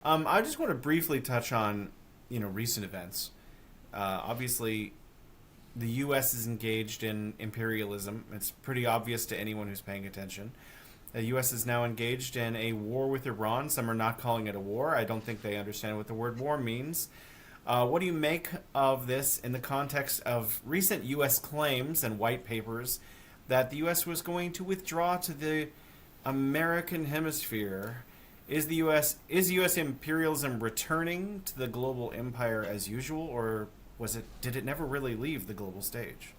I just want to briefly touch on, recent events. Obviously, the U.S. is engaged in imperialism. It's pretty obvious to anyone who's paying attention. The U.S. is now engaged in a war with Iran. Some are not calling it a war. I don't think they understand what the word war means. What do you make of this in the context of recent U.S. claims and white papers that the U.S. was going to withdraw to the American hemisphere? Is U.S. imperialism returning to the global empire as usual, or did it never really leave the global stage?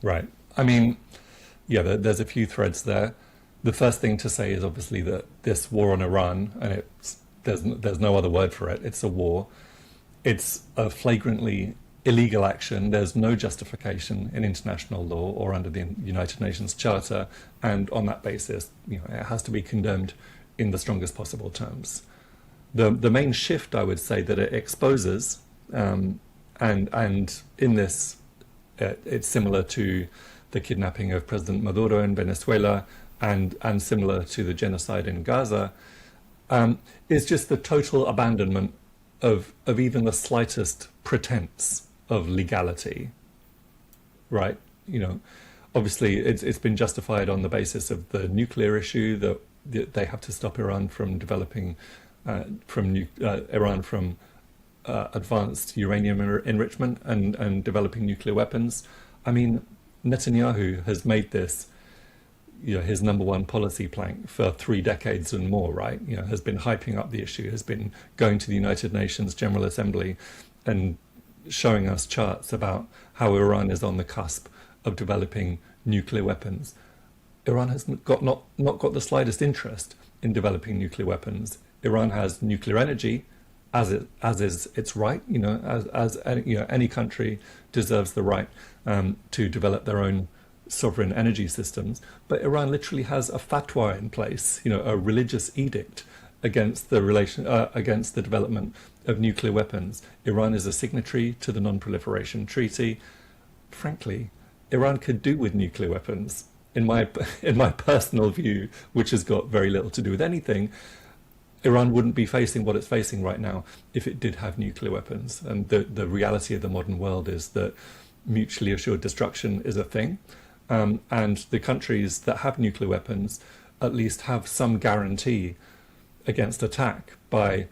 Right. I mean, yeah, there's a few threads there. The first thing to say is obviously that this war on Iran, and there's no other word for it. It's a war. It's a flagrantly illegal action. There's no justification in international law or under the United Nations Charter, and on that basis, it has to be condemned in the strongest possible terms. The main shift, I would say, that it exposes, and in this, it's similar to the kidnapping of President Maduro in Venezuela, and similar to the genocide in Gaza, is just the total abandonment of even the slightest pretense of legality, right? Obviously it's been justified on the basis of the nuclear issue, that they have to stop Iran from developing, Iran from advanced uranium enrichment and developing nuclear weapons. I mean, Netanyahu has made this his number one policy plank for 3 decades and more, right? Has been hyping up the issue, has been going to the United Nations General Assembly and showing us charts about how Iran is on the cusp of developing nuclear weapons. Iran has not got the slightest interest in developing nuclear weapons. Iran has nuclear energy, as is its right. As any country deserves the right to develop their own sovereign energy systems. But Iran literally has a fatwa in place, a religious edict against against the development of nuclear weapons. Iran is a signatory to the Non-Proliferation Treaty. Frankly, Iran could do with nuclear weapons. In my personal view, which has got very little to do with anything, Iran wouldn't be facing what it's facing right now if it did have nuclear weapons. And the reality of the modern world is that mutually assured destruction is a thing. And the countries that have nuclear weapons at least have some guarantee against attack by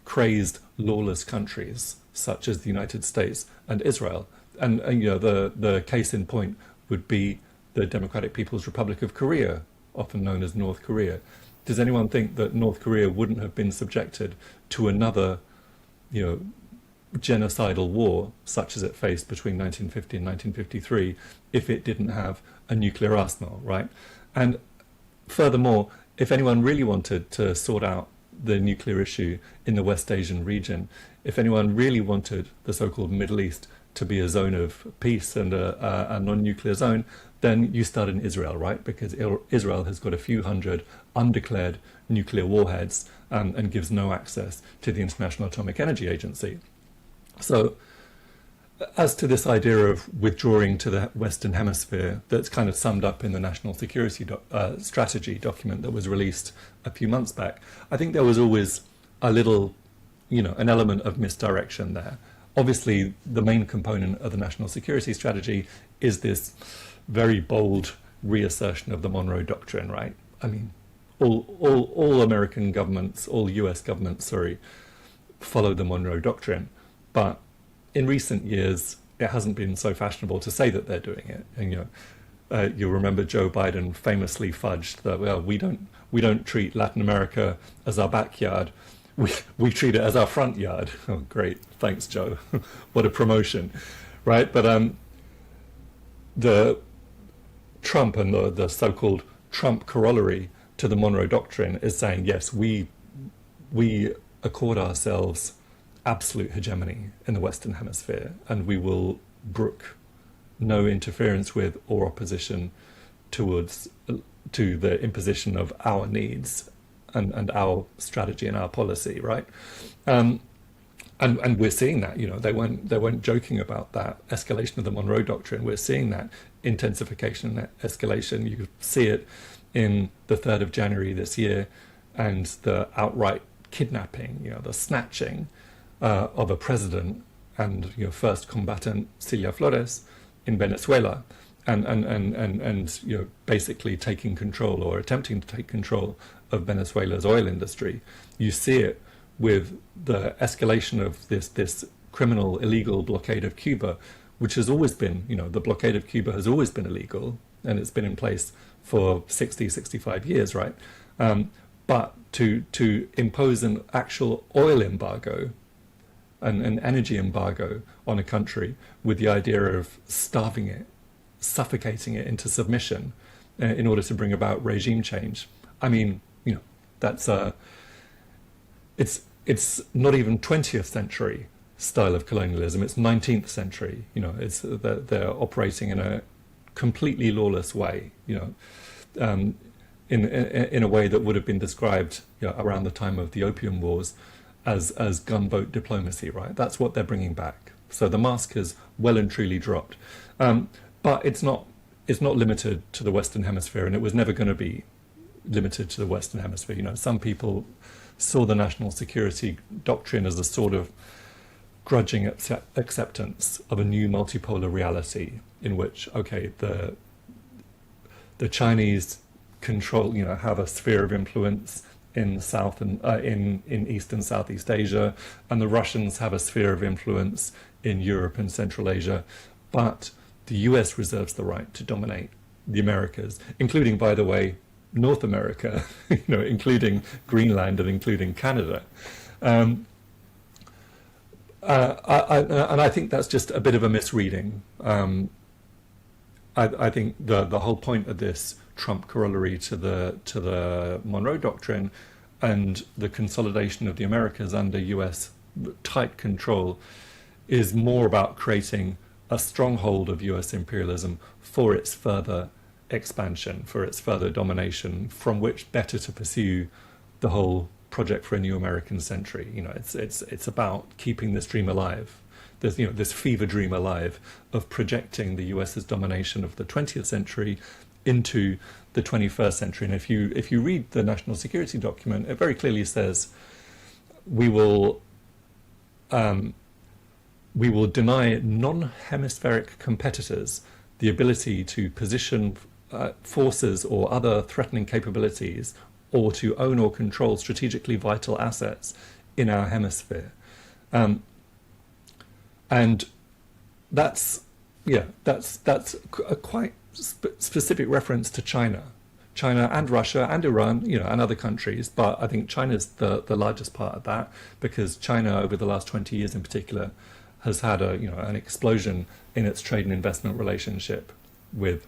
crazed, lawless countries such as the United States and Israel. And the case in point would be the Democratic People's Republic of Korea, often known as North Korea. Does anyone think that North Korea wouldn't have been subjected to another, genocidal war such as it faced between 1950 and 1953 if it didn't have a nuclear arsenal, right? And furthermore, if anyone really wanted to sort out the nuclear issue in the West Asian region, if anyone really wanted the so-called Middle East to be a zone of peace and a non-nuclear zone, then you start in Israel, right? Because Israel has got a few hundred undeclared nuclear warheads and gives no access to the International Atomic Energy Agency. So as to this idea of withdrawing to the Western Hemisphere, that's kind of summed up in the National Security Strategy document that was released a few months back, I think there was always a little, an element of misdirection there. Obviously, the main component of the National Security Strategy is this very bold reassertion of the Monroe Doctrine, right? I mean, all American governments, all US governments, follow the Monroe Doctrine. But in recent years, it hasn't been so fashionable to say that they're doing it. And you'll remember Joe Biden famously fudged that, well, we don't treat Latin America as our backyard. We treat it as our front yard. Oh, great. Thanks, Joe. What a promotion, right? But the Trump and the so-called Trump corollary to the Monroe Doctrine is saying, yes, we accord ourselves absolute hegemony in the Western Hemisphere, and we will brook no interference with or opposition to the imposition of our needs and our strategy and our policy, right? And we're seeing that, they weren't joking about that escalation of the Monroe Doctrine. We're seeing that intensification and escalation. You could see it in the 3rd of January this year and the outright kidnapping, the snatching of a president and first combatant Cilia Flores in Venezuela, and basically taking control or attempting to take control of Venezuela's oil industry. You see it with the escalation of this criminal illegal blockade of Cuba, which has always been, the blockade of Cuba has always been illegal, and it's been in place for 60, 65 years, right? But to impose an actual oil embargo, an energy embargo on a country with the idea of starving it, suffocating it into submission in order to bring about regime change. I mean, that's it's not even 20th century style of colonialism. It's 19th century. It's they're operating in a completely lawless way. In a way that would have been described around the time of the Opium Wars as gunboat diplomacy. Right. That's what they're bringing back. So the mask has well and truly dropped. But it's not limited to the Western Hemisphere, and it was never going to be limited to the Western Hemisphere. Some people saw the national security doctrine as a sort of grudging acceptance of a new multipolar reality in which, okay, the Chinese control, have a sphere of influence in South and in East and Southeast Asia, and the Russians have a sphere of influence in Europe and Central Asia, but the US reserves the right to dominate the Americas, including, by the way, North America, including Greenland and including Canada. And I think that's just a bit of a misreading. I think the whole point of this Trump corollary to the Monroe Doctrine and the consolidation of the Americas under US tight control is more about creating a stronghold of US imperialism for its further expansion, for its further domination, from which better to pursue the whole project for a new American century. It's about keeping this dream alive. There's this fever dream alive of projecting the US's domination of the 20th century into the 21st century. And if you read the national security document, it very clearly says we will deny non-hemispheric competitors the ability to position forces or other threatening capabilities, or to own or control strategically vital assets in our hemisphere. And that's a quite specific reference to China and Russia and Iran, and other countries. But I think China's the largest part of that, because China over the last 20 years in particular has had an explosion in its trade and investment relationship with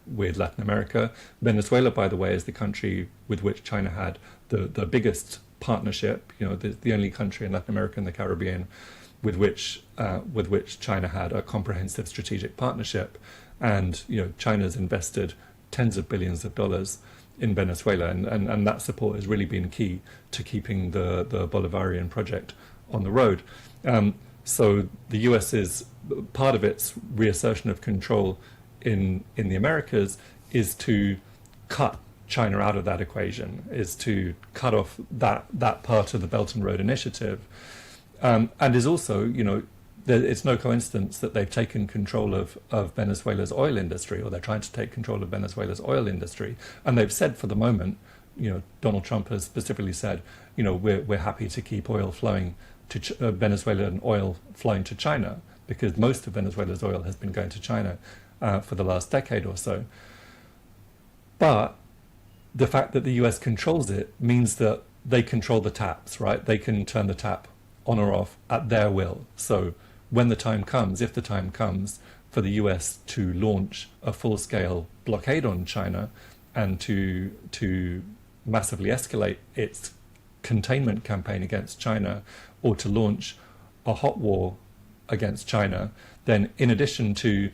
Latin America. Venezuela, by the way, is the country with which China had the biggest partnership. The only country in Latin America and the Caribbean with which China had a comprehensive strategic partnership, and China's invested tens of billions of dollars in Venezuela, and that support has really been key to keeping the Bolivarian project on the road. So the US is part of its reassertion of control in the Americas is to cut China out of that equation, is to cut off that part of the Belt and Road Initiative, and is also, it's no coincidence that they've taken control of Venezuela's oil industry, or they're trying to take control of Venezuela's oil industry, and they've said for the moment, Donald Trump has specifically said, we're happy to keep oil flowing to Venezuelan oil flowing to China, because most of Venezuela's oil has been going to China for the last decade or so. But the fact that the US controls it means that they control the taps, right? They can turn the tap on or off at their will. So when the time comes, if the time comes for the US to launch a full-scale blockade on China and to massively escalate its containment campaign against China, or to launch a hot war against China, then in addition to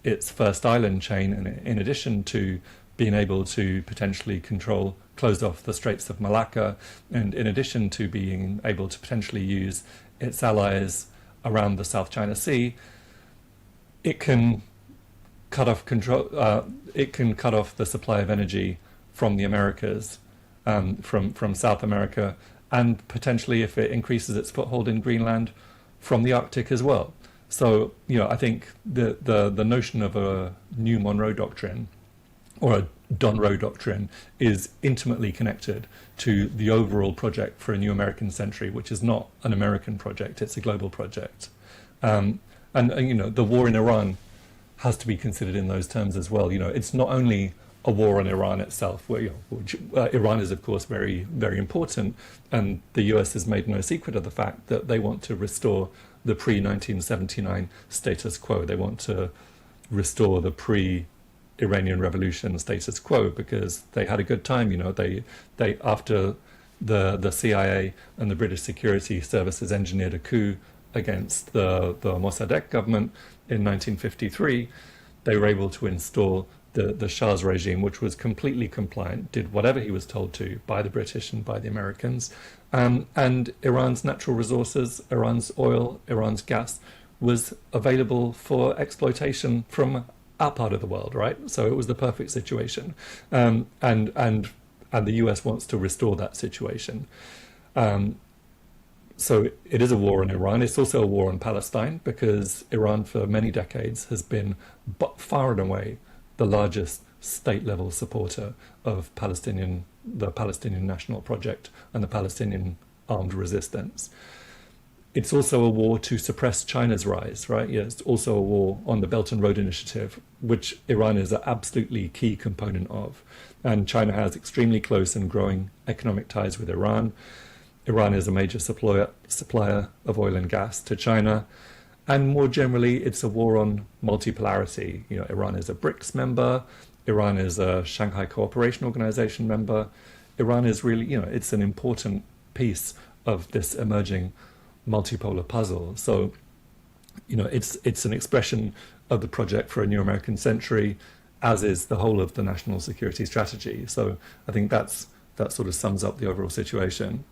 its first island chain, and in addition to being able to potentially close off the Straits of Malacca, and in addition to being able to potentially use its allies around the South China Sea, it can cut off the supply of energy from the Americas, from South America and potentially, if it increases its foothold in Greenland, from the Arctic as well. So, I think the notion of a new Monroe Doctrine or a Monroe Doctrine is intimately connected to the overall project for a new American century, which is not an American project, it's a global project. And the war in Iran has to be considered in those terms as well. It's not only a war on Iran itself, which Iran is, of course, very, very important, and the US has made no secret of the fact that they want to restore the pre-1979 status quo. They want to restore the pre-Iranian Revolution status quo because they had a good time. They after the CIA and the British security services engineered a coup against the Mossadegh government in 1953, they were able to install the Shah's regime, which was completely compliant, did whatever he was told to by the British and by the Americans. And Iran's natural resources, Iran's oil, Iran's gas, was available for exploitation from our part of the world, right? So it was the perfect situation. And the US wants to restore that situation. So it is a war on Iran. It's also a war on Palestine because Iran for many decades has been far and away the largest state-level supporter of the Palestinian National Project and the Palestinian armed resistance. It's also a war to suppress China's rise, right? Yeah, it's also a war on the Belt and Road Initiative, which Iran is an absolutely key component of. And China has extremely close and growing economic ties with Iran. Iran is a major supplier of oil and gas to China. And more generally, it's a war on multipolarity. Iran is a BRICS member. Iran is a Shanghai Cooperation Organization member. Iran is really, it's an important piece of this emerging multipolar puzzle. So, it's an expression of the project for a new American century, as is the whole of the national security strategy. So I think that sort of sums up the overall situation.